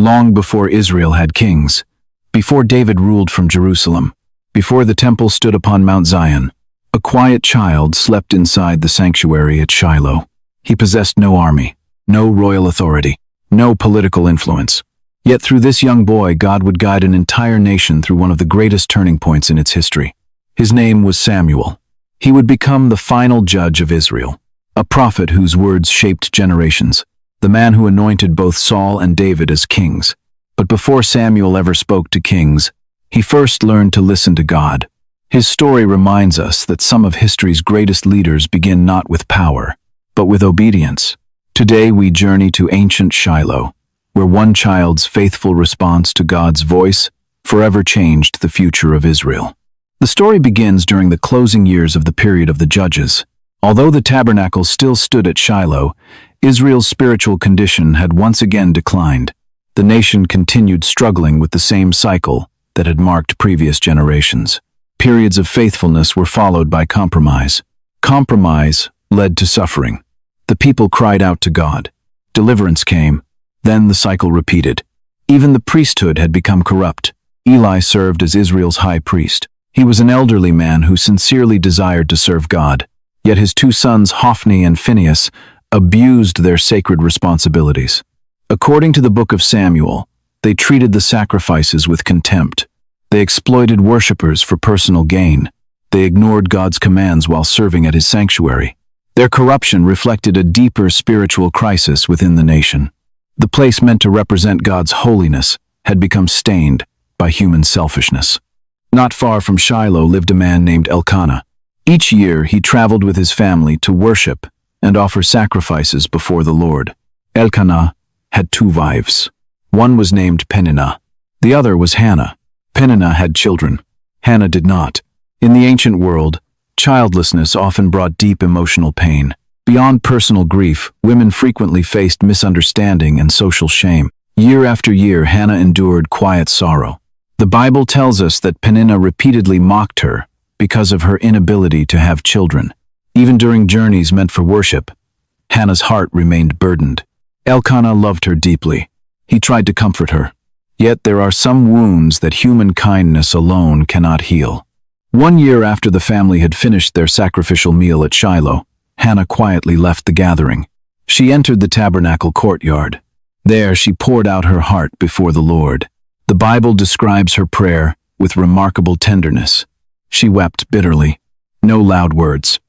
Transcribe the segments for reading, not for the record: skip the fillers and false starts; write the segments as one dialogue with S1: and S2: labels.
S1: long before Israel had kings, before David ruled from Jerusalem, before the temple stood upon Mount Zion, a quiet child slept inside the sanctuary at Shiloh. He possessed no army, no royal authority, no political influence. Yet through this young boy, God would guide an entire nation through one of the greatest turning points in its history. His name was Samuel. He would become the final judge of Israel, a prophet whose words shaped generations, the man who anointed both Saul and David as kings. But before Samuel ever spoke to kings, he first learned to listen to God. His story reminds us that some of history's greatest leaders begin not with power, but with obedience. Today we journey to ancient Shiloh, where one child's faithful response to God's voice forever changed the future of Israel. The story begins during the closing years of the period of the Judges. Although the tabernacle still stood at Shiloh, Israel's spiritual condition had once again declined. The nation continued struggling with the same cycle that had marked previous generations. Periods of faithfulness were followed by compromise. Compromise led to suffering. The people cried out to God. Deliverance came. Then the cycle repeated. Even the priesthood had become corrupt. Eli served as Israel's high priest. He was an elderly man who sincerely desired to serve God. Yet his two sons, Hophni and Phinehas, abused their sacred responsibilities. According to the book of Samuel, they treated the sacrifices with contempt. They exploited worshippers for personal gain. They ignored God's commands while serving at his sanctuary. Their corruption reflected a deeper spiritual crisis within the nation. The place meant to represent God's holiness had become stained by human selfishness. Not far from Shiloh lived a man named Elkanah. Each year he traveled with his family to worship and offer sacrifices before the Lord. Elkanah had two wives. One was named Peninnah. The other was Hannah. Peninnah had children. Hannah did not. In the ancient world, childlessness often brought deep emotional pain. Beyond personal grief, women frequently faced misunderstanding and social shame. Year after year, Hannah endured quiet sorrow. The Bible tells us that Peninnah repeatedly mocked her because of her inability to have children. Even during journeys meant for worship, Hannah's heart remained burdened. Elkanah loved her deeply. He tried to comfort her. Yet there are some wounds that human kindness alone cannot heal. One year after the family had finished their sacrificial meal at Shiloh, Hannah quietly left the gathering. She entered the tabernacle courtyard. There she poured out her heart before the Lord. The Bible describes her prayer with remarkable tenderness. She wept bitterly. No loud words.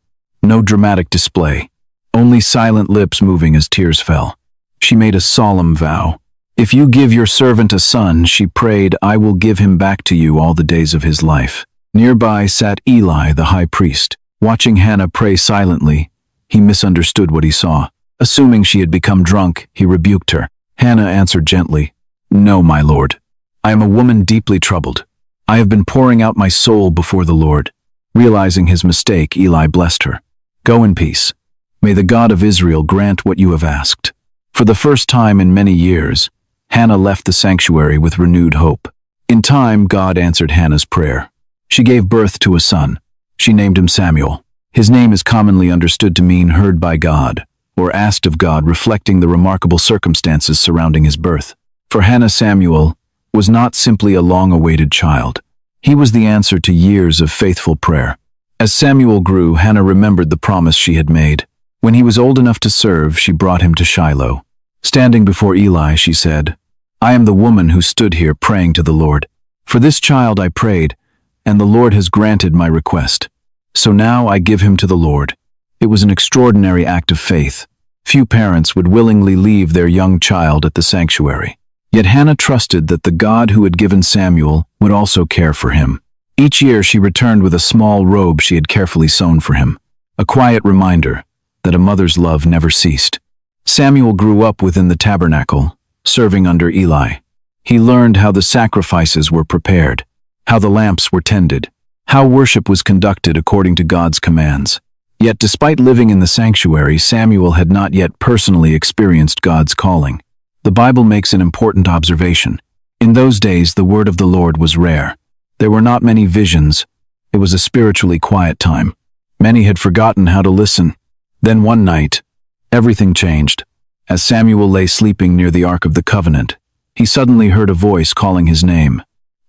S1: No dramatic display. Only silent lips moving as tears fell. She made a solemn vow. "If you give your servant a son," she prayed, "I will give him back to you all the days of his life." Nearby sat Eli, the high priest. Watching Hannah pray silently, he misunderstood what he saw. Assuming she had become drunk, he rebuked her. Hannah answered gently, "No, my lord. I am a woman deeply troubled. I have been pouring out my soul before the Lord." Realizing his mistake, Eli blessed her. "Go in peace. May the God of Israel grant what you have asked." For the first time in many years, Hannah left the sanctuary with renewed hope. In time, God answered Hannah's prayer. She gave birth to a son. She named him Samuel. His name is commonly understood to mean heard by God, or asked of God, reflecting the remarkable circumstances surrounding his birth. For Hannah, Samuel was not simply a long-awaited child. He was the answer to years of faithful prayer. As Samuel grew, Hannah remembered the promise she had made. When he was old enough to serve, she brought him to Shiloh. Standing before Eli, she said, "I am the woman who stood here praying to the Lord. For this child I prayed, and the Lord has granted my request. So now I give him to the Lord." It was an extraordinary act of faith. Few parents would willingly leave their young child at the sanctuary. Yet Hannah trusted that the God who had given Samuel would also care for him. Each year she returned with a small robe she had carefully sewn for him, a quiet reminder that a mother's love never ceased. Samuel grew up within the tabernacle, serving under Eli. He learned how the sacrifices were prepared, how the lamps were tended, how worship was conducted according to God's commands. Yet despite living in the sanctuary, Samuel had not yet personally experienced God's calling. The Bible makes an important observation. In those days, the word of the Lord was rare. There were not many visions. It was a spiritually quiet time. Many had forgotten how to listen. Then one night, everything changed. As Samuel lay sleeping near the Ark of the Covenant, he suddenly heard a voice calling his name.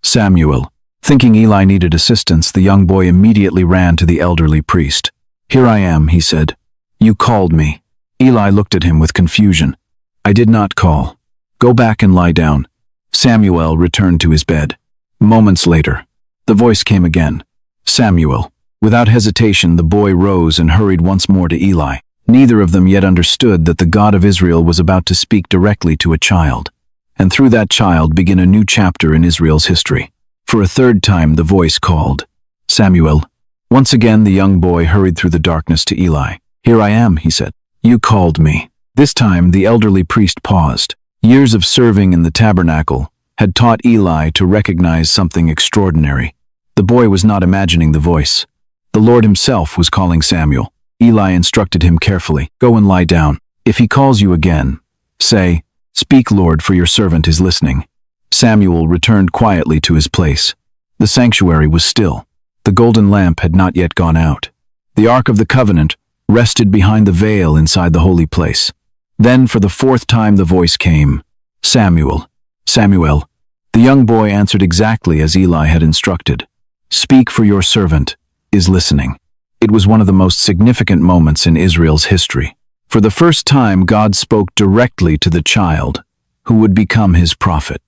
S1: Samuel. Thinking Eli needed assistance, the young boy immediately ran to the elderly priest. "Here I am," he said. "You called me." Eli looked at him with confusion. "I did not call. Go back and lie down." Samuel returned to his bed. Moments later, the voice came again. "Samuel." Without hesitation, the boy rose and hurried once more to Eli. Neither of them yet understood that the God of Israel was about to speak directly to a child, and through that child begin a new chapter in Israel's history. For a third time, the voice called, "Samuel." Once again, the young boy hurried through the darkness to Eli. "Here I am," he said. "You called me." This time, the elderly priest paused. Years of serving in the tabernacle had taught Eli to recognize something extraordinary. The boy was not imagining the voice. The Lord himself was calling Samuel. Eli instructed him carefully, "Go and lie down. If he calls you again, say, 'Speak, Lord, for your servant is listening.'" Samuel returned quietly to his place. The sanctuary was still. The golden lamp had not yet gone out. The Ark of the Covenant rested behind the veil inside the holy place. Then, for the fourth time, the voice came, "Samuel, Samuel." The young boy answered exactly as Eli had instructed. "Speak, for your servant is listening." It was one of the most significant moments in Israel's history. For the first time, God spoke directly to the child, who would become his prophet.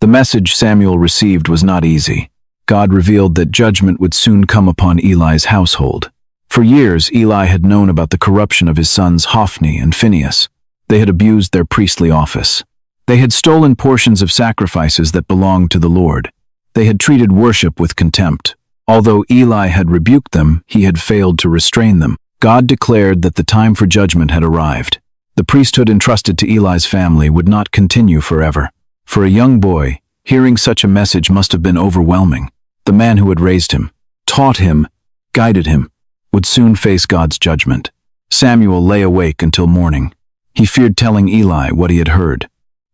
S1: The message Samuel received was not easy. God revealed that judgment would soon come upon Eli's household. For years, Eli had known about the corruption of his sons Hophni and Phinehas. They had abused their priestly office. They had stolen portions of sacrifices that belonged to the Lord. They had treated worship with contempt. Although Eli had rebuked them, he had failed to restrain them. God declared that the time for judgment had arrived. The priesthood entrusted to Eli's family would not continue forever. For a young boy, hearing such a message must have been overwhelming. The man who had raised him, taught him, guided him, would soon face God's judgment. Samuel lay awake until morning. He feared telling Eli what he had heard.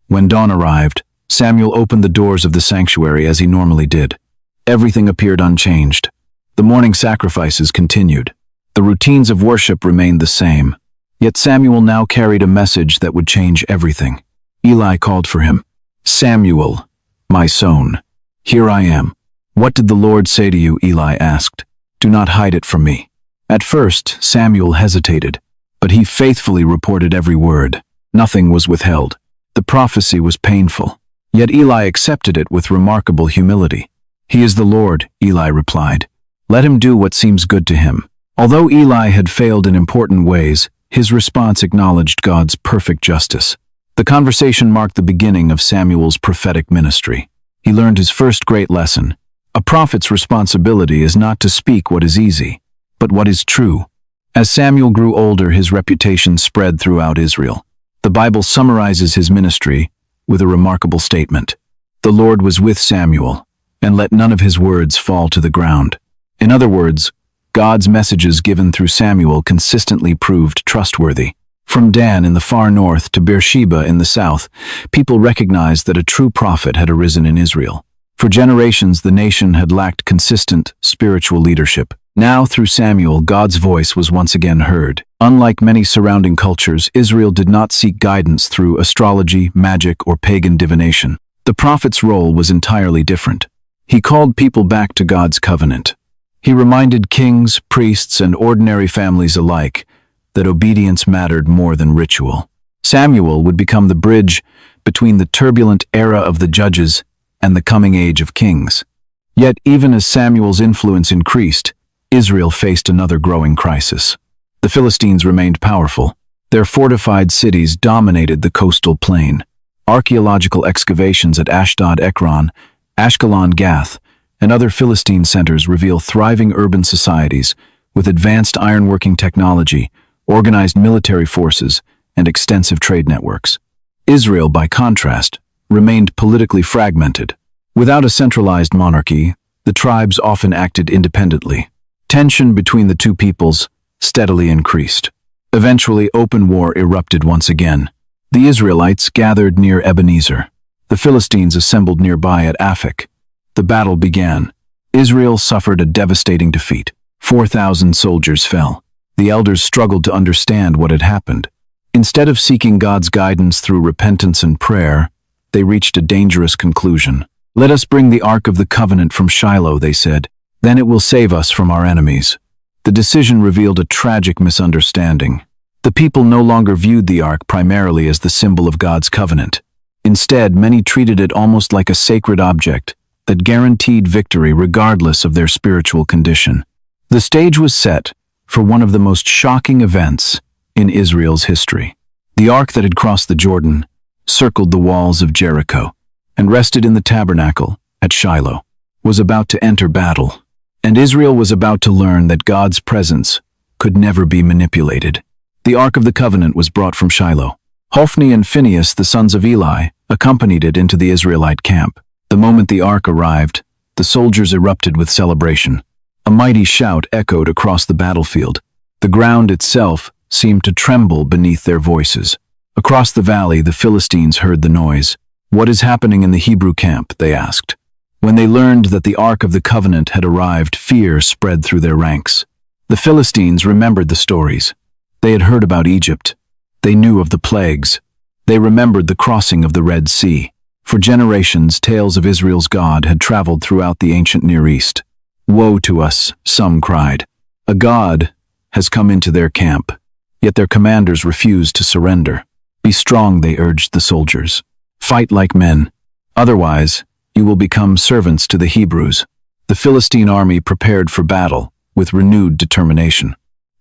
S1: When dawn arrived, Samuel opened the doors of the sanctuary as he normally did. Everything appeared unchanged. The morning sacrifices continued. The routines of worship remained the same. Yet Samuel now carried a message that would change everything. Eli called for him. "Samuel, my son, here I am." "What did the Lord say to you?" Eli asked. "Do not hide it from me." At first, Samuel hesitated, but he faithfully reported every word. Nothing was withheld. The prophecy was painful, yet Eli accepted it with remarkable humility. "He is the Lord," Eli replied. "Let him do what seems good to him." Although Eli had failed in important ways, his response acknowledged God's perfect justice. The conversation marked the beginning of Samuel's prophetic ministry. He learned his first great lesson. A prophet's responsibility is not to speak what is easy, but what is true. As Samuel grew older, his reputation spread throughout Israel. The Bible summarizes his ministry with a remarkable statement. "The Lord was with Samuel, and let none of his words fall to the ground." In other words, God's messages given through Samuel consistently proved trustworthy. From Dan in the far north to Beersheba in the south, people recognized that a true prophet had arisen in Israel. For generations, the nation had lacked consistent spiritual leadership. Now, through Samuel, God's voice was once again heard. Unlike many surrounding cultures, Israel did not seek guidance through astrology, magic, or pagan divination. The prophet's role was entirely different. He called people back to God's covenant. He reminded kings, priests, and ordinary families alike that obedience mattered more than ritual. Samuel would become the bridge between the turbulent era of the judges and the coming age of kings. Yet, even as Samuel's influence increased, Israel faced another growing crisis. The Philistines remained powerful. Their fortified cities dominated the coastal plain. Archaeological excavations at Ashdod, Ekron, Ashkelon, Gath, and other Philistine centers reveal thriving urban societies with advanced ironworking technology, organized military forces, and extensive trade networks. Israel, by contrast, remained politically fragmented. Without a centralized monarchy, the tribes often acted independently. Tension between the two peoples steadily increased. Eventually, open war erupted once again. The Israelites gathered near Ebenezer. The Philistines assembled nearby at Aphek. The battle began. Israel suffered a devastating defeat. 4,000 soldiers fell. The elders struggled to understand what had happened. Instead of seeking God's guidance through repentance and prayer, they reached a dangerous conclusion. "Let us bring the Ark of the Covenant from Shiloh," they said. "Then it will save us from our enemies." The decision revealed a tragic misunderstanding. The people no longer viewed the Ark primarily as the symbol of God's covenant. Instead, many treated it almost like a sacred object that guaranteed victory regardless of their spiritual condition. The stage was set for one of the most shocking events in Israel's history. The Ark that had crossed the Jordan circled the walls of Jericho and rested in the tabernacle at Shiloh, was about to enter battle, and Israel was about to learn that God's presence could never be manipulated. The Ark of the Covenant was brought from Shiloh. Hophni and Phinehas, the sons of Eli, accompanied it into the Israelite camp. The moment the Ark arrived, the soldiers erupted with celebration. A mighty shout echoed across the battlefield. The ground itself seemed to tremble beneath their voices. Across the valley, the Philistines heard the noise. "What is happening in the Hebrew camp?" they asked. When they learned that the Ark of the Covenant had arrived, fear spread through their ranks. The Philistines remembered the stories. They had heard about Egypt. They knew of the plagues. They remembered the crossing of the Red Sea. For generations, tales of Israel's God had traveled throughout the ancient Near East. "Woe to us," some cried. "A God has come into their camp." Yet their commanders refused to surrender. "Be strong," they urged the soldiers. "Fight like men. Otherwise, you will become servants to the Hebrews." The Philistine army prepared for battle with renewed determination.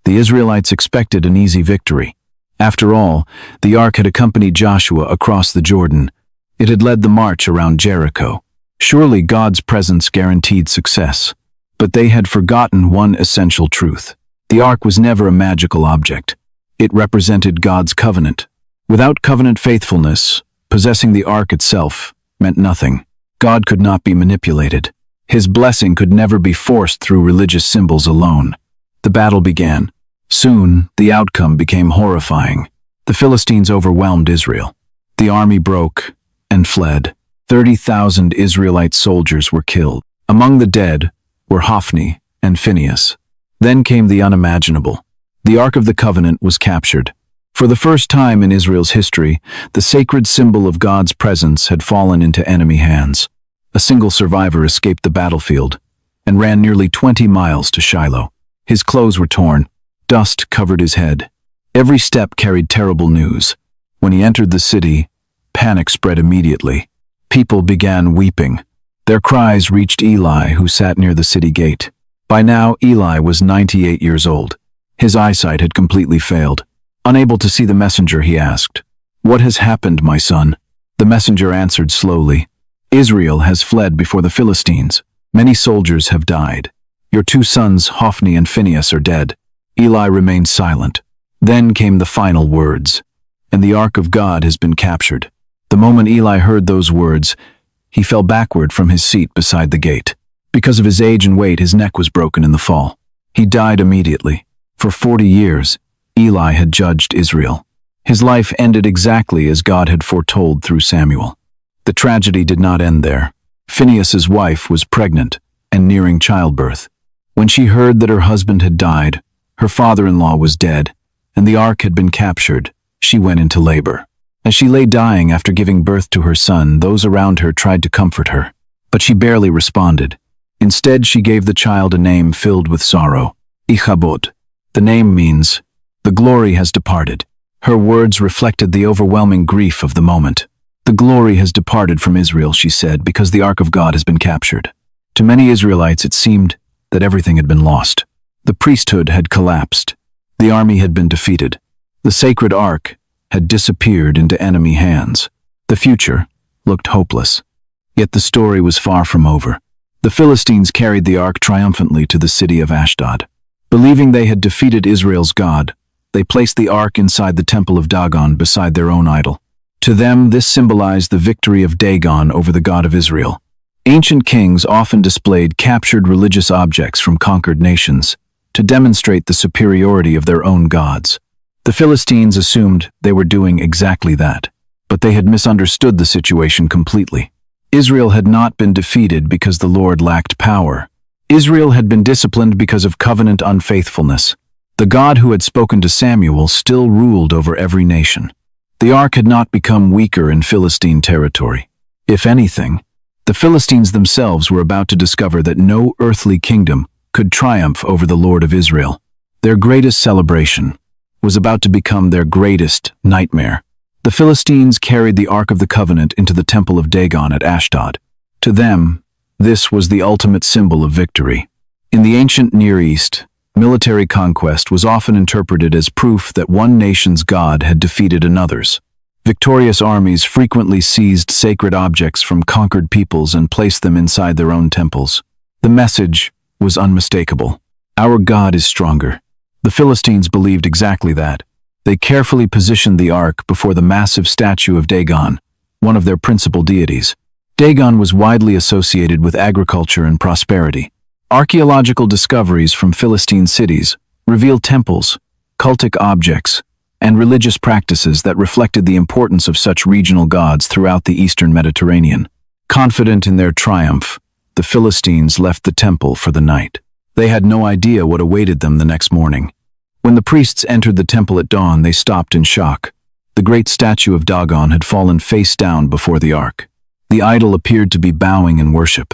S1: The Israelites expected an easy victory. After all, the Ark had accompanied Joshua across the Jordan. It had led the march around Jericho. Surely God's presence guaranteed success. But they had forgotten one essential truth. The Ark was never a magical object. It represented God's covenant. Without covenant faithfulness, possessing the Ark itself meant nothing. God could not be manipulated. His blessing could never be forced through religious symbols alone. The battle began. Soon, the outcome became horrifying. The Philistines overwhelmed Israel. The army broke and fled. 30,000 Israelite soldiers were killed. Among the dead were Hophni and Phinehas. Then came the unimaginable. The Ark of the Covenant was captured. For the first time in Israel's history, the sacred symbol of God's presence had fallen into enemy hands. A single survivor escaped the battlefield and ran nearly 20 miles to Shiloh. His clothes were torn. Dust covered his head. Every step carried terrible news. When he entered the city, panic spread immediately. People began weeping. Their cries reached Eli, who sat near the city gate. By now, Eli was 98 years old. His eyesight had completely failed. Unable to see the messenger, he asked, "What has happened, my son?" The messenger answered slowly, "Israel has fled before the Philistines. Many soldiers have died. Your 2 sons, Hophni and Phinehas, are dead." Eli remained silent. Then came the final words, "And the Ark of God has been captured." The moment Eli heard those words, he fell backward from his seat beside the gate. Because of his age and weight, his neck was broken in the fall. He died immediately. For 40 years, Eli had judged Israel. His life ended exactly as God had foretold through Samuel. The tragedy did not end there. Phinehas's wife was pregnant and nearing childbirth. When she heard that her husband had died, her father-in-law was dead, and the Ark had been captured, she went into labor. As she lay dying after giving birth to her son, those around her tried to comfort her, but she barely responded. Instead, she gave the child a name filled with sorrow, Ichabod. The name means, "The glory has departed." Her words reflected the overwhelming grief of the moment. "The glory has departed from Israel," she said, "because the Ark of God has been captured." To many Israelites, it seemed that everything had been lost. The priesthood had collapsed. The army had been defeated. The sacred Ark had disappeared into enemy hands. The future looked hopeless. Yet the story was far from over. The Philistines carried the Ark triumphantly to the city of Ashdod. Believing they had defeated Israel's God, they placed the Ark inside the temple of Dagon beside their own idol. To them, this symbolized the victory of Dagon over the God of Israel. Ancient kings often displayed captured religious objects from conquered nations to demonstrate the superiority of their own gods. The Philistines assumed they were doing exactly that, but they had misunderstood the situation completely. Israel had not been defeated because the Lord lacked power. Israel had been disciplined because of covenant unfaithfulness. The God who had spoken to Samuel still ruled over every nation. The ark had not become weaker in Philistine territory. If anything, the Philistines themselves were about to discover that no earthly kingdom could triumph over the Lord of Israel. Their greatest celebration was about to become their greatest nightmare. The Philistines carried the Ark of the Covenant into the temple of Dagon at Ashdod. To them, this was the ultimate symbol of victory. In the ancient Near East, military conquest was often interpreted as proof that one nation's god had defeated another's. Victorious armies frequently seized sacred objects from conquered peoples and placed them inside their own temples. The message was unmistakable. Our God is stronger. The Philistines believed exactly that. They carefully positioned the ark before the massive statue of Dagon, one of their principal deities. Dagon was widely associated with agriculture and prosperity. Archaeological discoveries from Philistine cities revealed temples, cultic objects, and religious practices that reflected the importance of such regional gods throughout the eastern Mediterranean. Confident in their triumph, the Philistines left the temple for the night. They had no idea what awaited them the next morning. When the priests entered the temple at dawn, they stopped in shock. The great statue of Dagon had fallen face down before the ark. The idol appeared to be bowing in worship.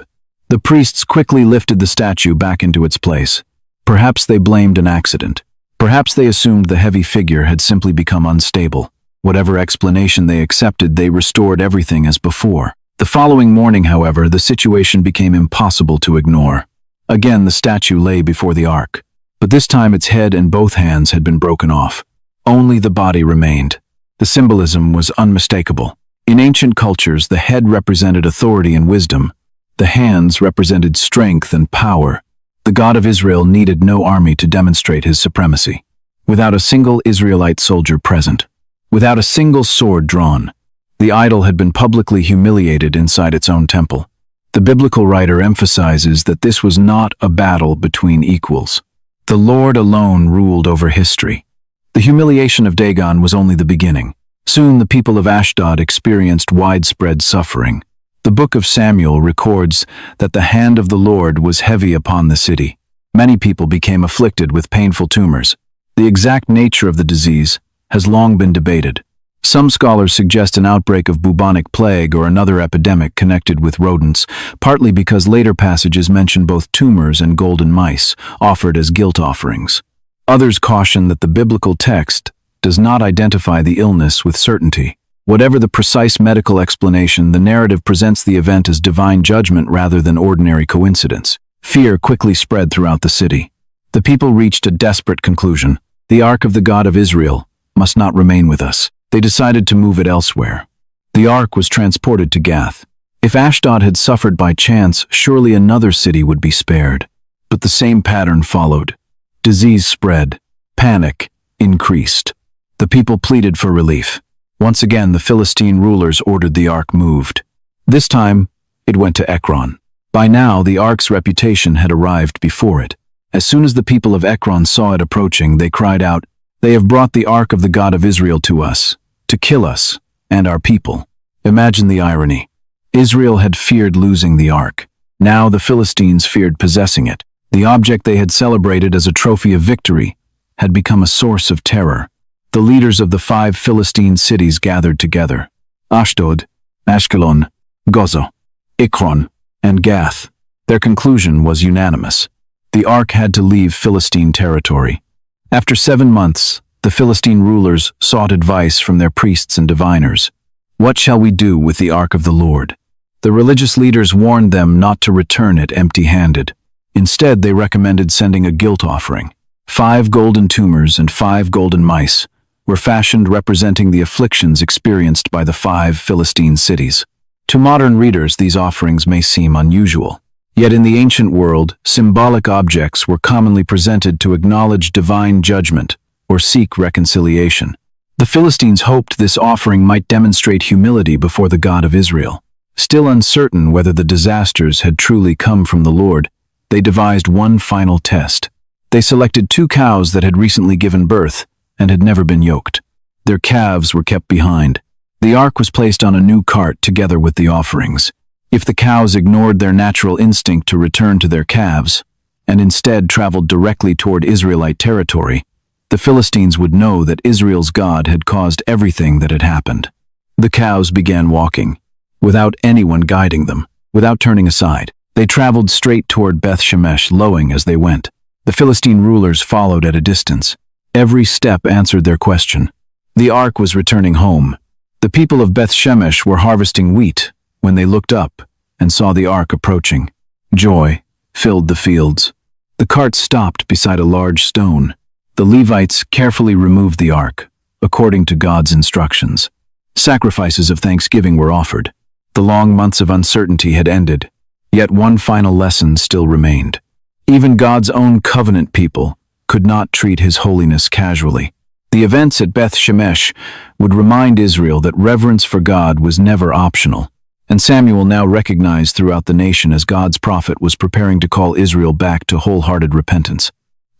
S1: The priests quickly lifted the statue back into its place. Perhaps they blamed an accident. Perhaps they assumed the heavy figure had simply become unstable. Whatever explanation they accepted, they restored everything as before. The following morning, however, the situation became impossible to ignore. Again, the statue lay before the ark, but this time its head and both hands had been broken off. Only the body remained. The symbolism was unmistakable. In ancient cultures, the head represented authority and wisdom. The hands represented strength and power. The God of Israel needed no army to demonstrate his supremacy. Without a single Israelite soldier present, without a single sword drawn, the idol had been publicly humiliated inside its own temple. The biblical writer emphasizes that this was not a battle between equals. The Lord alone ruled over history. The humiliation of Dagon was only the beginning. Soon the people of Ashdod experienced widespread suffering. The book of Samuel records that the hand of the Lord was heavy upon the city. Many people became afflicted with painful tumors. The exact nature of the disease has long been debated. Some scholars suggest an outbreak of bubonic plague or another epidemic connected with rodents, partly because later passages mention both tumors and golden mice, offered as guilt offerings. Others caution that the biblical text does not identify the illness with certainty. Whatever the precise medical explanation, the narrative presents the event as divine judgment rather than ordinary coincidence. Fear quickly spread throughout the city. The people reached a desperate conclusion. The ark of the God of Israel must not remain with us. They decided to move it elsewhere. The ark was transported to Gath. If Ashdod had suffered by chance, surely another city would be spared. But the same pattern followed. Disease spread. Panic increased. The people pleaded for relief. Once again, the Philistine rulers ordered the ark moved. This time, it went to Ekron. By now, the ark's reputation had arrived before it. As soon as the people of Ekron saw it approaching, they cried out, "They have brought the ark of the God of Israel to us, to kill us and our people." Imagine the irony. Israel had feared losing the ark. Now the Philistines feared possessing it. The object they had celebrated as a trophy of victory had become a source of terror. The leaders of the 5 Philistine cities gathered together: Ashdod, Ashkelon, Gaza, Ekron, and Gath. Their conclusion was unanimous. The ark had to leave Philistine territory. After 7 months, the Philistine rulers sought advice from their priests and diviners. What shall we do with the ark of the Lord? The religious leaders warned them not to return it empty-handed. Instead, they recommended sending a guilt offering. 5 golden tumors and 5 golden mice were fashioned representing the afflictions experienced by the 5 Philistine cities. To modern readers, these offerings may seem unusual. Yet in the ancient world, symbolic objects were commonly presented to acknowledge divine judgment or seek reconciliation. The Philistines hoped this offering might demonstrate humility before the God of Israel. Still uncertain whether the disasters had truly come from the Lord, they devised one final test. They selected 2 cows that had recently given birth and had never been yoked. Their calves were kept behind. The ark was placed on a new cart together with the offerings. If the cows ignored their natural instinct to return to their calves, and instead traveled directly toward Israelite territory, the Philistines would know that Israel's God had caused everything that had happened. The cows began walking, without anyone guiding them, without turning aside. They traveled straight toward Beth Shemesh, lowing as they went. The Philistine rulers followed at a distance. Every step answered their question. The ark was returning home. The people of Beth Shemesh were harvesting wheat when they looked up and saw the ark approaching. Joy filled the fields. The cart stopped beside a large stone. The Levites carefully removed the ark, according to God's instructions. Sacrifices of thanksgiving were offered. The long months of uncertainty had ended, yet one final lesson still remained. Even God's own covenant people could not treat His holiness casually. The events at Beth Shemesh would remind Israel that reverence for God was never optional, and Samuel now recognized throughout the nation as God's prophet was preparing to call Israel back to wholehearted repentance.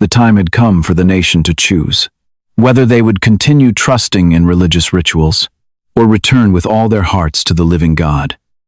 S1: The time had come for the nation to choose whether they would continue trusting in religious rituals or return with all their hearts to the living God.